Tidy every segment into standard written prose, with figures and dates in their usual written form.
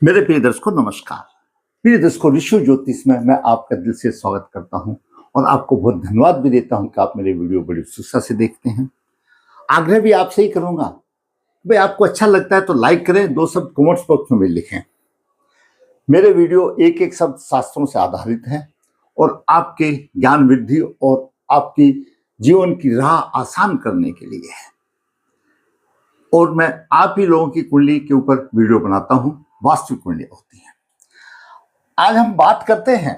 मेरे प्रिय दर्शकों नमस्कार। प्रिय दर्शकों, ऋषि ज्योतिष में मैं आपका दिल से स्वागत करता हूं और आपको बहुत धन्यवाद भी देता हूं कि आप मेरे वीडियो बड़ी उत्सुकता से देखते हैं। आग्रह भी आपसे ही करूंगा, भाई आपको अच्छा लगता है तो लाइक करें, 2 शब्द कमेंट्स बॉक्स में लिखें। मेरे वीडियो एक एक शब्द शास्त्रों से आधारित है और आपके ज्ञान वृद्धि और आपकी जीवन की राह आसान करने के लिए है। और मैं आप ही लोगों की कुंडली के ऊपर वीडियो बनाता हूं, वास्तविक कुंडली होती है। आज हम बात करते हैं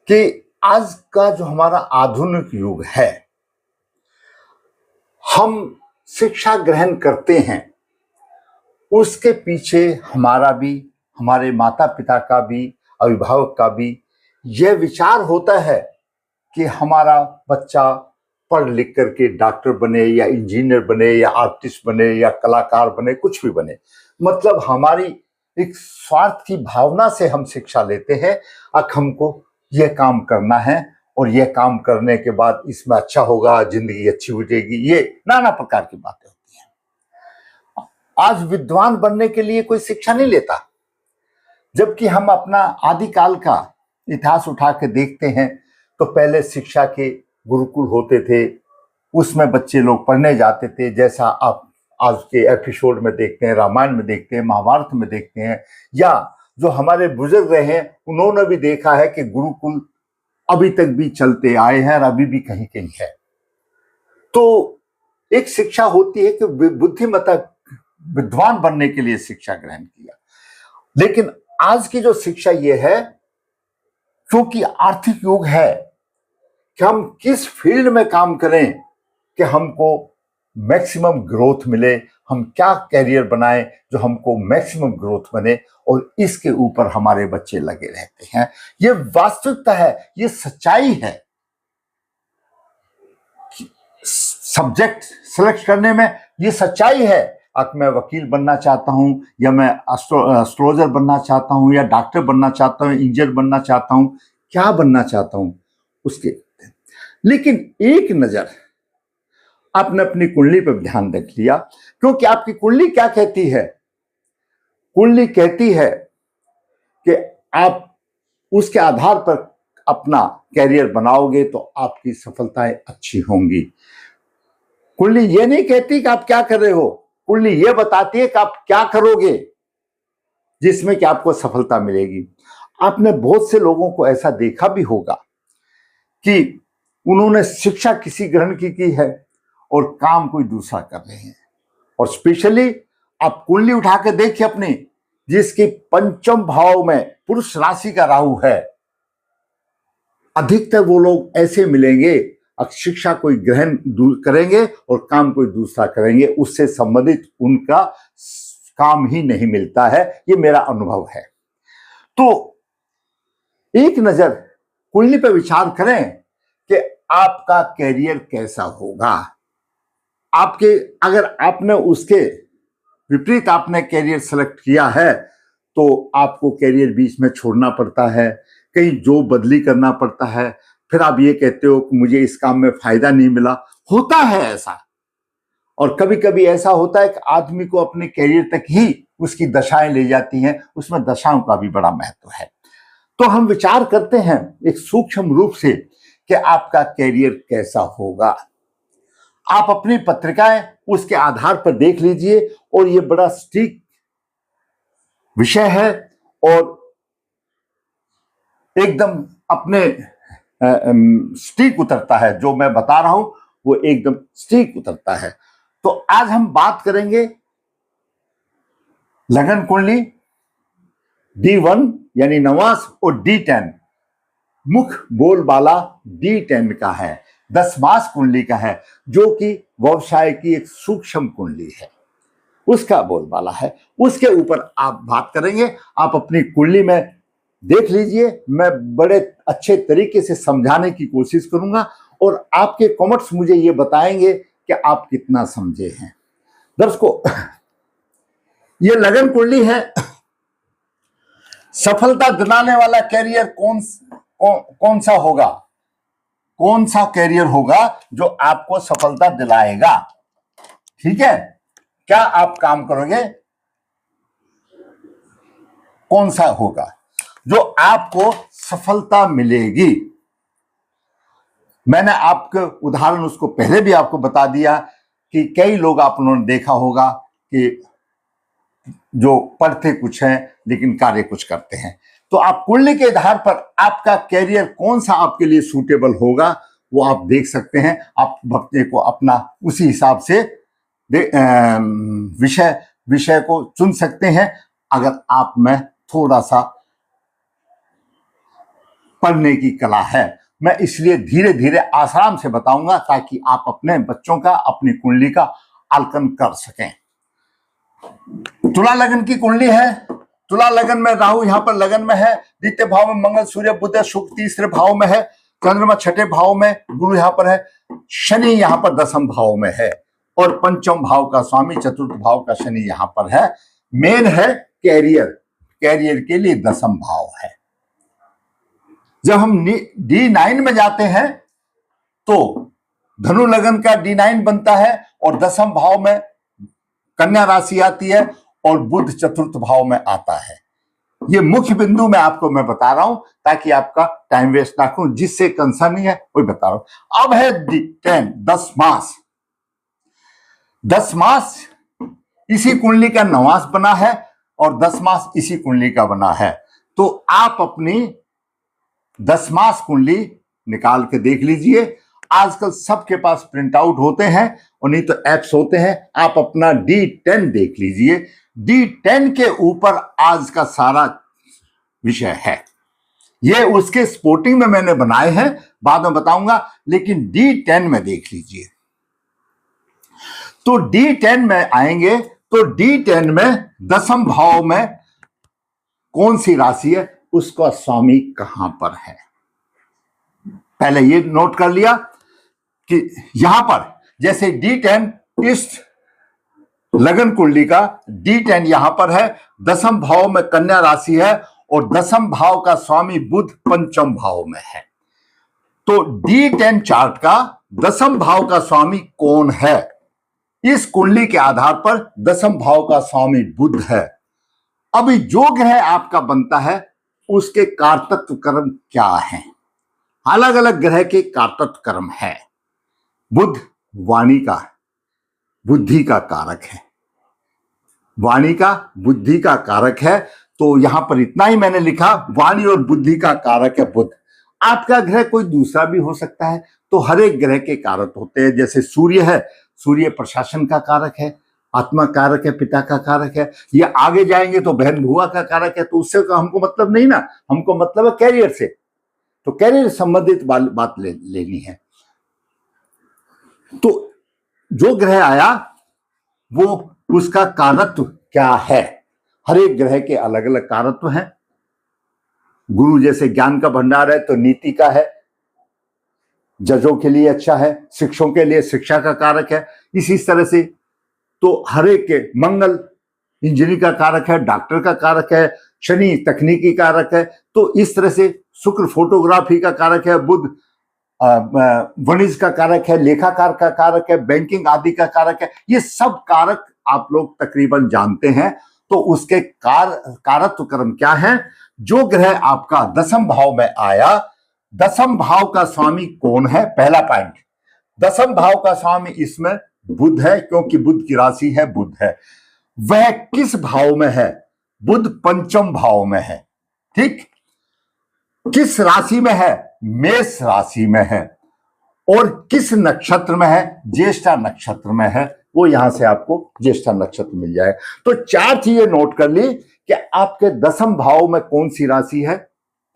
कि आज का जो हमारा आधुनिक युग है, हम शिक्षा ग्रहण करते हैं, उसके पीछे हमारा भी, हमारे माता पिता का भी, अभिभावक का भी यह विचार होता है कि हमारा बच्चा पढ़ लिख करके डॉक्टर बने या इंजीनियर बने या आर्टिस्ट बने या कलाकार बने, कुछ भी बने। मतलब हमारी एक स्वार्थ की भावना से हम शिक्षा लेते हैं, अब हमको यह काम करना है और यह काम करने के बाद इसमें अच्छा होगा, जिंदगी अच्छी हो जाएगी, ये नाना प्रकार की बातें होती हैं। आज विद्वान बनने के लिए कोई शिक्षा नहीं लेता, जबकि हम अपना आदिकाल का इतिहास उठा के देखते हैं तो पहले शिक्षा के गुरुकुल होते थे, उसमें बच्चे लोग पढ़ने जाते थे। जैसा आप आज के एपिसोड में देखते हैं, रामायण में देखते हैं, महाभारत में देखते हैं, या जो हमारे बुजुर्ग रहे हैं उन्होंने भी देखा है कि गुरुकुल अभी तक भी चलते आए हैं और अभी भी कहीं कहीं है। तो एक शिक्षा होती है कि बुद्धिमत्ता, विद्वान बनने के लिए शिक्षा ग्रहण किया। लेकिन आज की जो शिक्षा ये है, क्योंकि आर्थिक युग है, कि हम किस फील्ड में काम करें कि हमको मैक्सिमम ग्रोथ मिले, हम क्या कैरियर बनाएं जो हमको मैक्सिमम ग्रोथ बने, और इसके ऊपर हमारे बच्चे लगे रहते हैं। ये वास्तविकता है, ये सच्चाई है। सब्जेक्ट सेलेक्ट करने में ये सच्चाई है। अब मैं वकील बनना चाहता हूं, या मैं एस्ट्रोलॉजर बनना चाहता हूं, या डॉक्टर बनना चाहता हूं, इंजीनियर बनना चाहता हूं, क्या बनना चाहता हूं उसके। लेकिन एक नजर आपने अपनी कुंडली पर ध्यान रख लिया, क्योंकि आपकी कुंडली क्या कहती है? कुंडली कहती है कि आप उसके आधार पर अपना कैरियर बनाओगे तो आपकी सफलताएं अच्छी होंगी। कुंडली ये नहीं कहती कि आप क्या कर रहे हो, कुंडली ये बताती है कि आप क्या करोगे जिसमें कि आपको सफलता मिलेगी। आपने बहुत से लोगों को ऐसा देखा भी होगा कि उन्होंने शिक्षा किसी ग्रहण की है और काम कोई दूसरा कर रहे हैं। और स्पेशली आप कुंडली उठा के देखिए अपनी, जिसके पंचम भाव में पुरुष राशि का राहु है, अधिकतर वो लोग ऐसे मिलेंगे, शिक्षा कोई ग्रहण करेंगे और काम कोई दूसरा करेंगे, उससे संबंधित उनका काम ही नहीं मिलता है। ये मेरा अनुभव है। तो एक नजर कुंडली पर विचार करें कि आपका कैरियर कैसा होगा। आपके, अगर आपने उसके विपरीत आपने कैरियर सेलेक्ट किया है तो आपको कैरियर बीच में छोड़ना पड़ता है, कहीं जॉब बदली करना पड़ता है, फिर आप ये कहते हो कि मुझे इस काम में फायदा नहीं मिला। होता है ऐसा, और कभी कभी ऐसा होता है कि आदमी को अपने कैरियर तक ही उसकी दशाएं ले जाती हैं, उसमें दशाओं का भी बड़ा महत्व है। तो हम विचार करते हैं एक सूक्ष्म रूप से कि आपका कैरियर कैसा होगा। आप अपनी पत्रिकाएं उसके आधार पर देख लीजिए, और ये बड़ा सटीक विषय है और एकदम अपने सटीक उतरता है। जो मैं बता रहा हूं वो एकदम सटीक उतरता है। तो आज हम बात करेंगे लगन कुंडली D1 यानी नवांश और D10 मुख बोलबाला D10 का है, 10 मास कुंडली का है, जो कि व्यवसाय की एक सूक्ष्म कुंडली है, उसका बोलबाला है। उसके ऊपर आप बात करेंगे। आप अपनी कुंडली में देख लीजिए, मैं बड़े अच्छे तरीके से समझाने की कोशिश करूंगा और आपके कमेंट्स मुझे ये बताएंगे कि आप कितना समझे हैं। दर्शकों, ये लगन कुंडली है। सफलता दिलाने वाला कैरियर कौन सा होगा? कौन सा कैरियर होगा जो आपको सफलता दिलाएगा? ठीक है, क्या आप काम करोगे? कौन सा होगा जो आपको सफलता मिलेगी। मैंने आपको उदाहरण उसको पहले भी आपको बता दिया कि कई लोग आप लोगों ने देखा होगा कि जो पढ़ते कुछ हैं लेकिन कार्य कुछ करते हैं। तो आप कुंडली के आधार पर आपका कैरियर कौन सा आपके लिए सूटेबल होगा वो आप देख सकते हैं। आप अपने को अपना उसी हिसाब से विषय को चुन सकते हैं अगर आप में थोड़ा सा पढ़ने की कला है। मैं इसलिए धीरे धीरे आसाराम से बताऊंगा ताकि आप अपने बच्चों का अपनी कुंडली का आकलन कर सकें। तुला लगन की कुंडली है। तुला लगन में राहु यहां पर लगन में है, द्वितीय भाव में मंगल सूर्य बुध शुक्र तीसरे भाव में है, चंद्रमा छठे भाव में, गुरु यहां पर है, शनि यहां पर दसम भाव में है और पंचम भाव का स्वामी चतुर्थ भाव का शनि यहां पर है। मेन है कैरियर के लिए दसम भाव है। जब हम D9 में जाते हैं तो धनु लगन का D9 बनता है और दसम भाव में कन्या राशि आती है और बुध चतुर्थ भाव में आता है। ये मुख्य बिंदु मैं आपको बता रहा हूं ताकि आपका टाइम वेस्ट ना करूं, जिससे कंसर्न नहीं है वही बता रहा हूं। अब है D10 10 मास। 10 मास इसी कुंडली का नवास बना है और 10 मास इसी कुंडली का बना है। तो आप अपनी 10 मास कुंडली निकाल के देख लीजिए। आजकल सबके पास प्रिंट आउट होते हैं और नहीं तो एप्स होते हैं। आप अपना D10 देख लीजिए। D10 के ऊपर आज का सारा विषय है। ये उसके स्पोर्टिंग में मैंने बनाए हैं, बाद में बताऊंगा, लेकिन D10 में देख लीजिए। तो D10 में आएंगे तो D10 में दसम भाव में कौन सी राशि है, उसका स्वामी कहां पर है। पहले ये नोट कर लिया कि यहां पर जैसे D10 इस लगन कुंडली का D10 यहां पर है, दसम भाव में कन्या राशि है और दसम भाव का स्वामी बुध पंचम भाव में है। तो D10 चार्ट का दसम भाव का स्वामी कौन है, इस कुंडली के आधार पर दसम भाव का स्वामी बुध है। अभी जो ग्रह आपका बनता है उसके कारतत्व कर्म क्या है। अलग अलग ग्रह के कारतत्व कर्म है। बुध वाणी का बुद्धि का कारक है, वाणी का बुद्धि का कारक है। तो यहां पर इतना ही मैंने लिखा, वाणी और बुद्धि का कारक है बुध। आपका ग्रह कोई दूसरा भी हो सकता है। तो हर एक ग्रह के कारक होते हैं। जैसे सूर्य है, सूर्य प्रशासन का कारक है, आत्मा कारक है, पिता का कारक है। ये आगे जाएंगे तो बहन भुआ का कारक है। तो उससे हमको मतलब नहीं ना, हमको मतलब है कैरियर से। तो कैरियर संबंधित बात लेनी है। तो जो ग्रह आया वो उसका कारत्व क्या है। हर एक ग्रह के अलग अलग कारत्व हैं। गुरु जैसे ज्ञान का भंडार है तो नीति का है, जजों के लिए अच्छा है, शिक्षकों के लिए शिक्षा का कारक है। इसी तरह से तो हर एक के मंगल इंजीनियरिंग का कारक है, डॉक्टर का कारक है, शनि तकनीकी कारक है। तो इस तरह से शुक्र फोटोग्राफी का कारक है, बुध वाणिज्य का कारक है, लेखाकार का कारक है, बैंकिंग आदि का कारक है। ये सब कारक आप लोग तकरीबन जानते हैं। तो उसके कारत्व कर्म क्या है। जो ग्रह आपका दसम भाव में आया, दसम भाव का स्वामी कौन है। पहला पॉइंट, दसम भाव का स्वामी इसमें बुध है, क्योंकि बुध की राशि है, बुध है। वह किस भाव में है। बुध पंचम भाव में है। ठीक, किस राशि में है, मेष राशि में है। और किस नक्षत्र में है, ज्येष्ठा नक्षत्र में है। वो यहां से आपको ज्येष्ठा नक्षत्र मिल जाए। तो चार चीजें नोट कर ली कि आपके दसम भाव में कौन सी राशि है।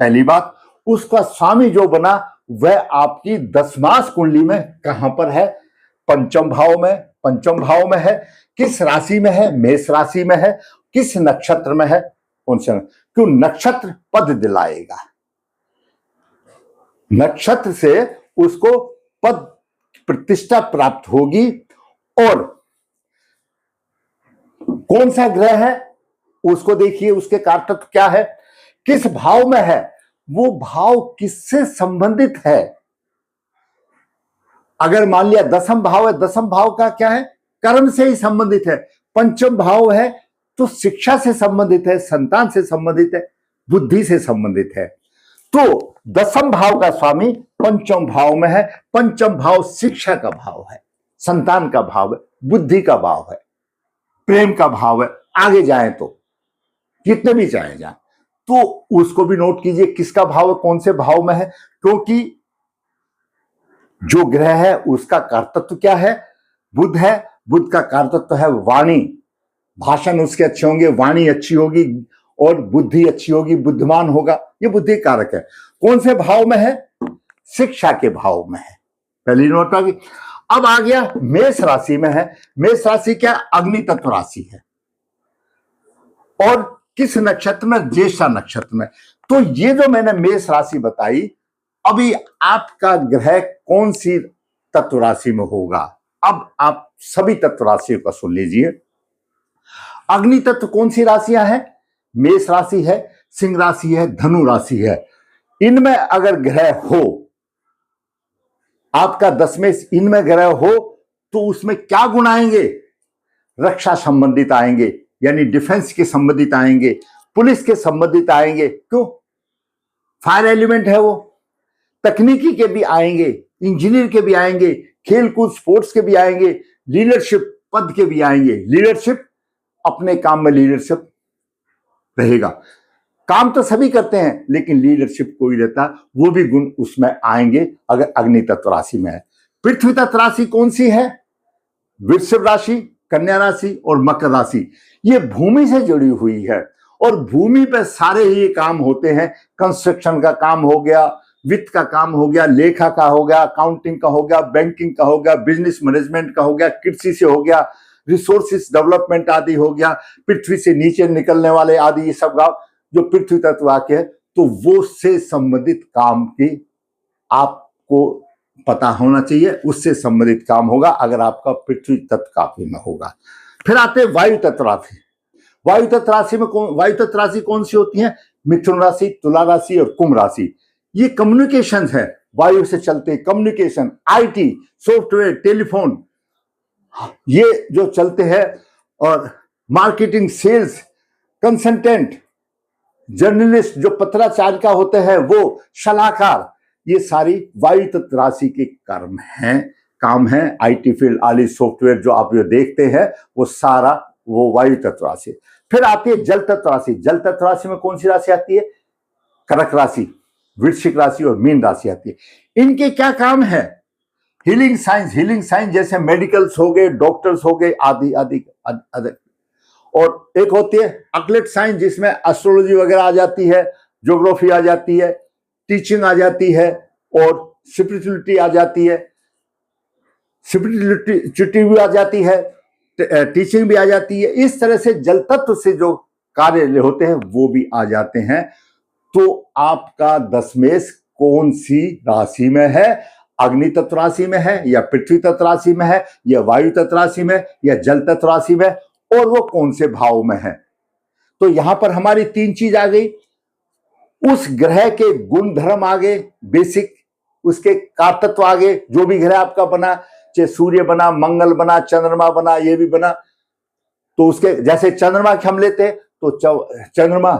पहली बात, उसका स्वामी जो बना वह आपकी 10 मास कुंडली में कहां पर है। पंचम भाव में है। किस राशि में है, मेष राशि में है। किस नक्षत्र में है, कौन से, क्यों नक्षत्र पद दिलाएगा। नक्षत्र से उसको पद प्रतिष्ठा प्राप्त होगी। और कौन सा ग्रह है उसको देखिए, उसके कारतत्व क्या है, किस भाव में है, वो भाव किससे संबंधित है। अगर मान लिया दसम भाव है, दसम भाव का क्या है, कर्म से ही संबंधित है। पंचम भाव है तो शिक्षा से संबंधित है, संतान से संबंधित है, बुद्धि से संबंधित है। तो दसम भाव का स्वामी पंचम भाव में है। पंचम भाव शिक्षा का भाव है, संतान का भाव है, बुद्धि का भाव है, प्रेम का भाव है। आगे जाएं तो कितने भी चाहे जाए तो उसको भी नोट कीजिए किसका भाव है, कौन से भाव में है। क्योंकि जो ग्रह है उसका कारतत्व क्या है, बुध है। बुध का कारतत्व है वाणी, भाषण उसके अच्छे होंगे, वाणी अच्छी होगी और बुद्धि अच्छी होगी, बुद्धिमान होगा, ये बुद्धि कारक है। कौन से भाव में है, शिक्षा के भाव में है। पहली नोट आ गई। अब आ गया मेष राशि में है। मेष राशि क्या, अग्नि तत्व राशि है और किस नक्षत्र में, ज्येष्ठा नक्षत्र में। तो ये जो मैंने मेष राशि बताई, अभी आपका ग्रह कौन सी तत्व राशि में होगा। अब आप सभी तत्व राशियों का सुन लीजिए। अग्नि तत्व कौन सी राशियां हैं, मेष राशि है, सिंह राशि है, धनु राशि है। इनमें अगर ग्रह हो, आपका दसवें इनमें ग्रह हो तो उसमें क्या गुण आएंगे, रक्षा संबंधित आएंगे, यानी डिफेंस के संबंधित आएंगे, पुलिस के संबंधित आएंगे। क्यों, फायर एलिमेंट है वो। तकनीकी के भी आएंगे, इंजीनियर के भी आएंगे, खेलकूद स्पोर्ट्स के भी आएंगे, लीडरशिप पद के भी आएंगे। लीडरशिप, अपने काम में लीडरशिप रहेगा। काम तो सभी करते हैं लेकिन लीडरशिप कोई रहता, वो भी गुण उसमें आएंगे अगर अग्नि तत्व राशि में है। पृथ्वी तत्व राशि कौन सी है, वृषभ राशि, कन्या राशि और मकर राशि। ये भूमि से जुड़ी हुई है और भूमि पे सारे ही काम होते हैं। कंस्ट्रक्शन का काम हो गया, वित्त का काम हो गया, लेखा का हो गया, अकाउंटिंग का हो गया, बैंकिंग का हो गया, बिजनेस मैनेजमेंट का हो गया, कृषि से हो गया, रिसोर्सेस डेवलपमेंट आदि हो गया, पृथ्वी से नीचे निकलने वाले आदि, ये सब गाँव जो पृथ्वी तत्व वाक्य है, तो वो से संबंधित काम की आपको पता होना चाहिए। उससे संबंधित काम होगा अगर आपका पृथ्वी तत्व काफी में होगा। फिर आते हैं वायु तत्व राशि। वायु तत्व राशि में वायु तत्व राशि कौन सी होती है, मिथुन राशि, तुला राशि और कुंभ राशि। ये कम्युनिकेशन है, वायु से चलते कम्युनिकेशन, आईटी, सॉफ्टवेयर, टेलीफोन, ये जो चलते हैं, और मार्केटिंग, सेल्स, कंसल्टेंट, जर्नलिस्ट, जो पत्राचार का होते हैं वो, सलाहकार, ये सारी वायु तत्व राशि के कर्म हैं, काम हैं। आईटी फील्ड, आली सॉफ्टवेयर जो आप जो देखते हैं वो सारा वो वायु तत्व राशि। फिर आती है जल तत्व राशि। जल तत्व राशि में कौन सी राशि आती है, कर्क राशि, वृश्चिक राशि और मीन राशि आती है। इनके क्या काम है, हीलिंग साइंस जैसे मेडिकल्स हो गए, डॉक्टर्स हो गए, आदि आदि आदि। और एक होती है अकलेट साइंस जिसमें एस्ट्रोलॉजी वगैरह आ जाती है, ज्योग्राफी आ जाती है, टीचिंग आ जाती है और स्पिरिचुअलिटी आ जाती है, स्पिरिचुअलिटी भी आ जाती है, टीचिंग भी आ जाती है। इस तरह से जल तत्व से जो कार्य होते हैं वो भी आ जाते हैं। तो आपका दशमेश कौन सी राशि में है, अग्नि तत्व राशि में है या पृथ्वी तत्व राशि में है या वायु तत्व राशि में या जल तत्व राशि में, और वो कौन से भाव में है। तो यहां पर हमारी तीन चीज आ गई। उस ग्रह के गुण धर्म आ गए बेसिक, उसके कारतत्व आ गए। जो भी ग्रह आपका बना, चाहे सूर्य बना, मंगल बना, चंद्रमा बना, ये भी बना, तो उसके जैसे चंद्रमा के हम लेते तो चंद्रमा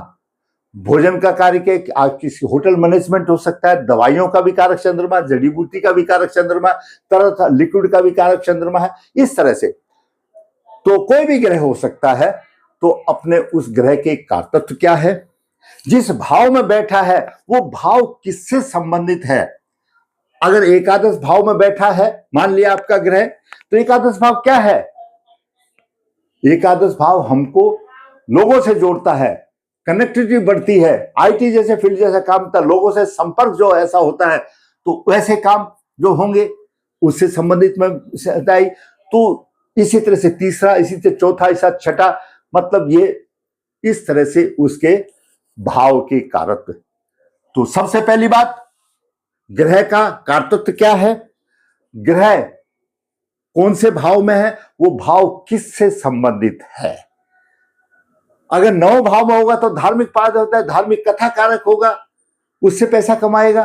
भोजन का कार्य के, किसी होटल मैनेजमेंट हो सकता है, दवाइयों का भी कारक चंद्रमा, जड़ी बूटी का भी कारक चंद्रमा, तरह लिक्विड का भी कारक चंद्रमा है। इस तरह से तो कोई भी ग्रह हो सकता है। तो अपने उस ग्रह के कारतत्व क्या है, जिस भाव में बैठा है वो भाव किससे संबंधित है। अगर एकादश भाव में बैठा है, मान लिया आपका ग्रह, तो एकादश भाव क्या है, एकादश भाव हमको लोगों से जोड़ता है, कनेक्टिविटी बढ़ती है। आईटी जैसे फील्ड जैसा काम था, लोगों से संपर्क जो ऐसा होता है, तो वैसे काम जो होंगे उससे संबंधित में बताई। तो इसी तरह से तीसरा, इसी से चौथा, इसी छठा, मतलब ये इस तरह से उसके भाव के कारक। तो सबसे पहली बात, ग्रह का कारतत्व क्या है, ग्रह कौन से भाव में है, वो भाव किससे संबंधित है। अगर 9 भाव में होगा तो धार्मिक पाद होता है, धार्मिक कथा कारक होगा, उससे पैसा कमाएगा।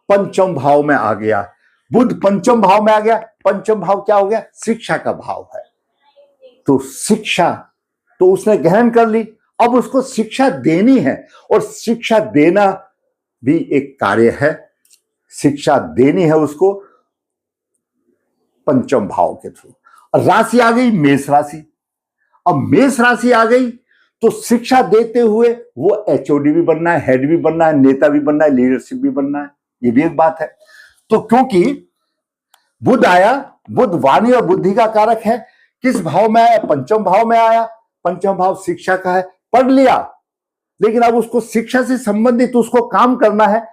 पंचम भाव में आ गया, बुध पंचम भाव में आ गया। पंचम भाव क्या हो गया, शिक्षा का भाव है। तो शिक्षा तो उसने ग्रहण कर ली, अब उसको शिक्षा देनी है, और शिक्षा देना भी एक कार्य है। शिक्षा देनी है उसको पंचम भाव के थ्रू। राशि आ गई मेष राशि। अब मेष राशि आ गई तो शिक्षा देते हुए वो एचओडी भी बनना है, हेड भी बनना है, नेता भी बनना है, लीडरशिप भी बनना है, ये भी एक बात है। तो क्योंकि बुध आया, बुध वाणी और बुद्धि का कारक है, किस भाव में आया? पंचम भाव में आया। पंचम भाव शिक्षा का है, पढ़ लिया, लेकिन अब उसको शिक्षा से संबंधित उसको काम करना है,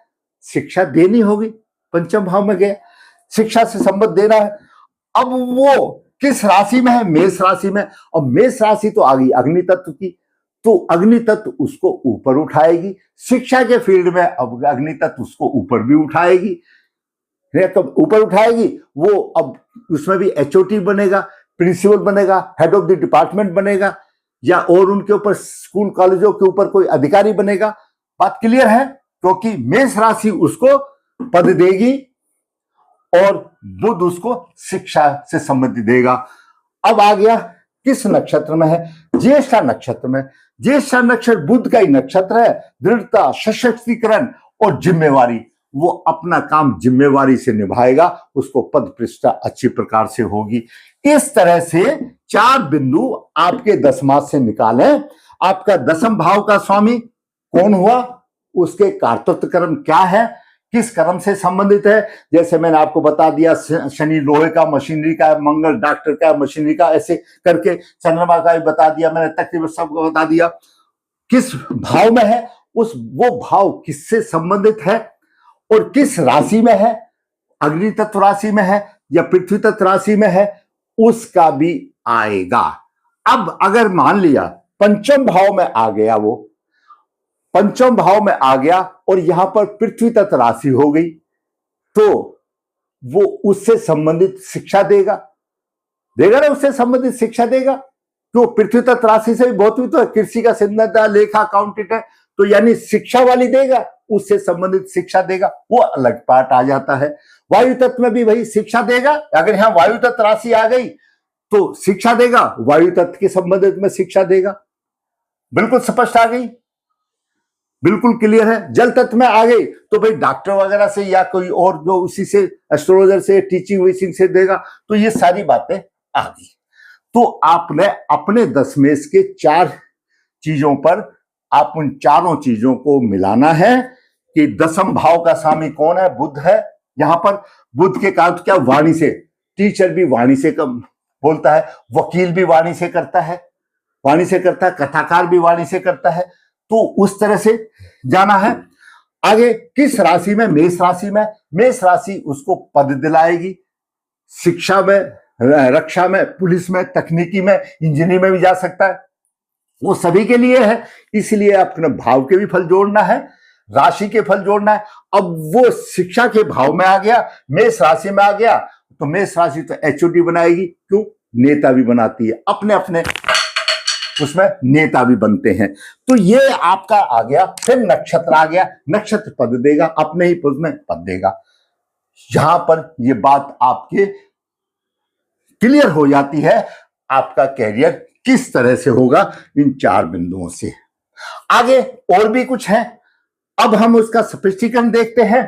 शिक्षा देनी होगी। पंचम भाव में गया, शिक्षा से संबंध देना है। अब वो किस राशि में है? मेष राशि में। और मेष राशि तो आ गई अग्नि तत्व की, तो अग्नि तत्व उसको ऊपर उठाएगी। शिक्षा के फील्ड में अब अग्नि तत्व उसको ऊपर भी उठाएगी, कब ऊपर उठाएगी वो, अब उसमें भी एचओटी बनेगा, प्रिंसिपल बनेगा, हेड ऑफ द डिपार्टमेंट बनेगा, या और उनके ऊपर स्कूल कॉलेजों के ऊपर कोई अधिकारी बनेगा। बात क्लियर है? क्योंकि मेष राशि उसको पद देगी और बुध उसको शिक्षा से संबंधित देगा। अब आ गया किस नक्षत्र में है? ज्येष्ठा नक्षत्र में। ज्येष्ठा नक्षत्र बुध का ही नक्षत्र है। दृढ़ता, सशक्तिकरण और जिम्मेवारी, वो अपना काम जिम्मेवारी से निभाएगा, उसको पद प्रतिष्ठा अच्छी प्रकार से होगी। इस तरह से 4 बिंदु आपके दशमांश से निकालें। आपका दशम भाव का स्वामी कौन हुआ, उसके कारतत्व कर्म क्या है, किस कर्म से संबंधित है। जैसे मैंने आपको बता दिया, शनि लोहे का, मशीनरी का, मंगल डॉक्टर का, मशीनरी का, ऐसे करके चंद्रमा का भी बता दिया मैंने, तकरीबन सबको बता दिया। किस भाव में है, उस वो भाव किससे संबंधित है और किस राशि में है, अग्नि तत्व राशि में है या पृथ्वी तत्व राशि में है, उसका भी आएगा। अब अगर मान लिया पंचम भाव में आ गया, वो पंचम भाव में आ गया और यहां पर पृथ्वी तत्व राशि हो गई, तो वो उससे संबंधित शिक्षा देगा, देगा ना, उससे संबंधित शिक्षा देगा। तो पृथ्वी तत्व राशि से भी बहुत भी तो कृषि का सिद्धांत, लेखा, अकाउंटेंट है, तो यानी शिक्षा वाली देगा, उससे संबंधित शिक्षा देगा, वो अलग पार्ट आ जाता है। वायु तत्व में भी वही शिक्षा देगा। अगर यहां वायु तत्व राशि आ गई तो शिक्षा देगा, वायु तत्व के संबंधित में शिक्षा देगा। बिल्कुल स्पष्ट आ गई, बिल्कुल क्लियर है। जल तत्व में आ गई तो भाई डॉक्टर वगैरह से या कोई और जो उसी से एस्ट्रोलॉजर से, टीचिंग वीचिंग से देगा, तो ये सारी बातें आ गई। तो आपने अपने दशमेश के 4 चीजों पर आप उन चारों चीजों को मिलाना है कि दशम भाव का स्वामी कौन है? बुध है। यहां पर बुध के कारण क्या? वाणी से, टीचर भी वाणी से बोलता है, वकील भी वाणी से करता है, वाणी से करता है, कथाकार भी वाणी से करता है। तो उस तरह से जाना है। आगे किस राशि में? मेष राशि में। मेष राशि उसको पद दिलाएगी, शिक्षा में, रक्षा में, पुलिस में, तकनीकी में, इंजीनियरिंग में भी जा सकता है, वो सभी के लिए है। इसलिए अपने भाव के भी फल जोड़ना है, राशि के फल जोड़ना है। अब वो शिक्षा के भाव में आ गया, मेष राशि में आ गया, तो मेष राशि तो एचओडी बनाएगी, क्यों? नेता भी बनाती है, अपने अपने उसमें नेता भी बनते हैं। तो ये आपका आ गया। फिर नक्षत्र आ गया, नक्षत्र पद देगा, अपने ही पद में पद देगा। यहां पर ये बात आपके क्लियर हो जाती है, आपका कैरियर किस तरह से होगा इन 4 बिंदुओं से। आगे और भी कुछ है, अब हम उसका स्पष्टीकरण देखते हैं।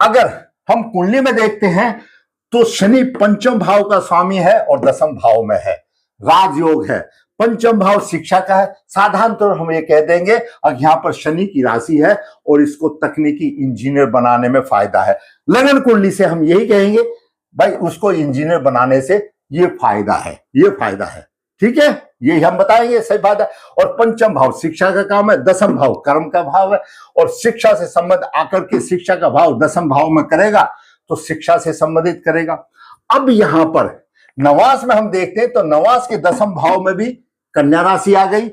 अगर हम कुंडली में देखते हैं तो शनि पंचम भाव का स्वामी है और दशम भाव में है, राजयोग है। पंचम भाव शिक्षा का है। साधारण तौर हम ये कह देंगे, और यहां पर शनि की राशि है और इसको तकनीकी इंजीनियर बनाने में फायदा है। लगन कुंडली से हम यही कहेंगे, भाई उसको इंजीनियर बनाने से ये फायदा है, ये फायदा है, ठीक है, ये हम बताएंगे, सही बात है। और पंचम भाव शिक्षा का काम है, दशम भाव कर्म का भाव है, और शिक्षा से संबंध आकर के शिक्षा का भाव दशम भाव में करेगा तो शिक्षा से संबंधित करेगा। अब यहां पर नवास में हम देखते हैं तो नवास के दशम भाव में भी कन्या राशि आ गई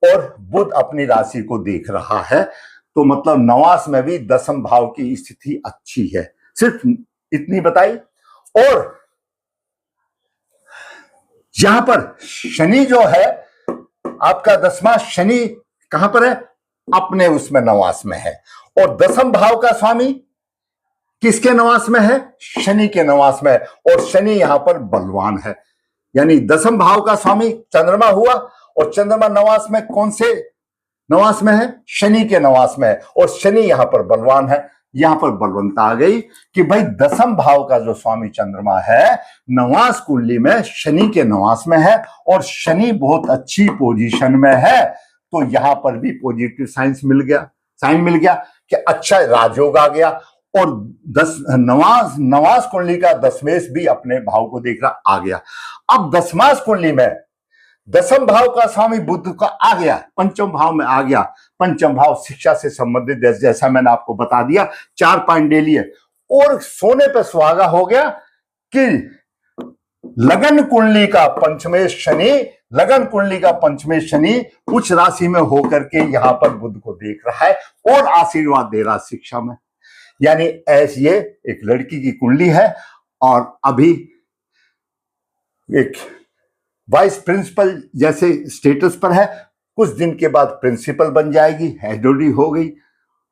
और बुध अपनी राशि को देख रहा है, तो मतलब नवास में भी दशम भाव की स्थिति अच्छी है। सिर्फ इतनी बताई। और यहां पर शनि जो है आपका दसवां शनि कहां पर है? अपने उसमें नवास में है। और दशम भाव का स्वामी किसके नवास में है? शनि के नवास में है। और शनि यहां पर बलवान है, यानी दशम भाव का स्वामी चंद्रमा हुआ और चंद्रमा नवास में कौन से नवास में है? शनि के नवास में है, और शनि यहां पर बलवान है। यहां पर बलवंता आ गई कि भाई दसम भाव का जो स्वामी चंद्रमा है नवास कुंडली में शनि के नवास में है, और शनि बहुत अच्छी पोजीशन में है। तो यहां पर भी पॉजिटिव साइंस मिल गया, साइन मिल गया कि अच्छा राजयोग आ गया। और नवास कुंडली का दशमेश भी अपने भाव को देख रहा आ गया। अब दसमास कुंडली में दसम भाव का स्वामी बुध का आ गया, पंचम भाव में आ गया। पंचम भाव शिक्षा से संबंधित, जैसा मैंने आपको बता दिया, 4 पॉइंट ले लिए। और सोने पे सुहागा हो गया कि लगन कुंडली का पंचमेश शनि, लगन कुंडली का पंचमेश शनि उच्च राशि में होकर के यहां पर बुध को देख रहा है और आशीर्वाद दे रहा शिक्षा में। यानी ऐसी ये एक लड़की की कुंडली है, और अभी एक वाइस प्रिंसिपल जैसे स्टेटस पर है, कुछ दिन के बाद प्रिंसिपल बन जाएगी, एचओडी हो गई,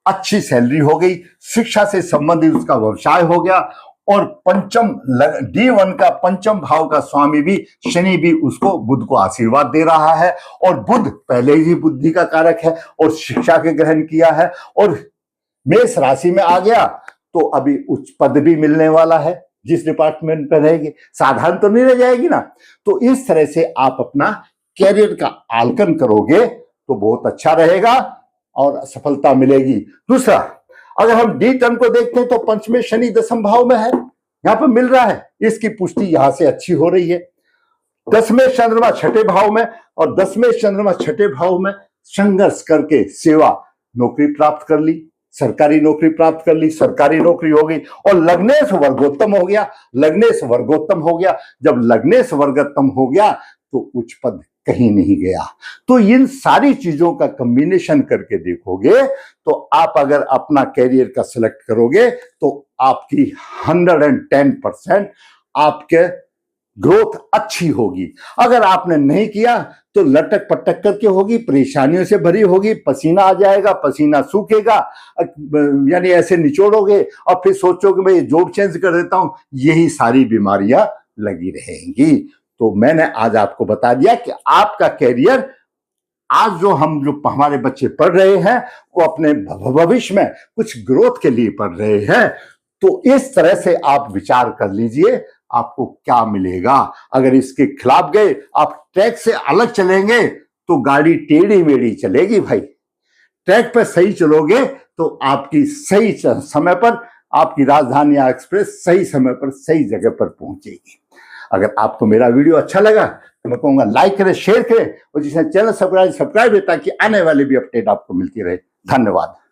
अच्छी सैलरी हो गई, शिक्षा से संबंधित उसका व्यवसाय हो गया। और पंचम D1 का पंचम भाव का स्वामी भी शनि भी उसको बुध को आशीर्वाद दे रहा है, और बुध पहले ही बुद्धि का कारक है और शिक्षा के ग्रहण किया है, और मेष राशि में आ गया तो अभी उच्च पद भी मिलने वाला है। जिस डिपार्टमेंट पर रहेगी साधारण तो नहीं रह जाएगी ना। तो इस तरह से आप अपना कैरियर का आकलन करोगे तो बहुत अच्छा रहेगा और सफलता मिलेगी। दूसरा, अगर हम D10 को देखते हैं तो पंचमेश शनि दसम भाव में है, यहां पर मिल रहा है, इसकी पुष्टि यहां से अच्छी हो रही है। दसमेश चंद्रमा छठे भाव में, और दसमेश चंद्रमा छठे भाव में संघर्ष करके सेवा नौकरी प्राप्त कर ली, सरकारी नौकरी प्राप्त कर ली, सरकारी नौकरी हो गई, और लग्नेश वर्गोत्तम हो गया। लग्नेश वर्गोत्तम हो गया, जब लग्नेश वर्गोत्तम हो गया तो उच्च पद कहीं नहीं गया। तो इन सारी चीजों का कॉम्बिनेशन करके देखोगे तो आप अगर अपना कैरियर का सिलेक्ट करोगे तो आपकी 110% आपके ग्रोथ अच्छी होगी। अगर आपने नहीं किया तो लटक पटक करके होगी, परेशानियों से भरी होगी, पसीना आ जाएगा, पसीना सूखेगा, यानी ऐसे निचोड़ोगे और फिर सोचोगे मैं जॉब चेंज कर देता हूं, यही सारी बीमारियां लगी रहेंगी। तो मैंने आज आपको बता दिया कि आपका कैरियर, आज जो हमारे बच्चे पढ़ रहे हैं वो अपने भविष्य में कुछ ग्रोथ के लिए पढ़ रहे हैं। तो इस तरह से आप विचार कर लीजिए आपको क्या मिलेगा। अगर इसके खिलाफ गए, आप ट्रैक से अलग चलेंगे तो गाड़ी टेढ़ी मेढ़ी चलेगी भाई। ट्रैक पर सही चलोगे तो आपकी सही समय पर आपकी राजधानी एक्सप्रेस सही समय पर सही जगह पर पहुंचेगी। अगर आपको मेरा वीडियो अच्छा लगा तो मैं कहूंगा लाइक करें, शेयर करें, और जिसने चैनल सब्सक्राइब है ताकि आने वाले भी अपडेट आपको मिलती रहे। धन्यवाद।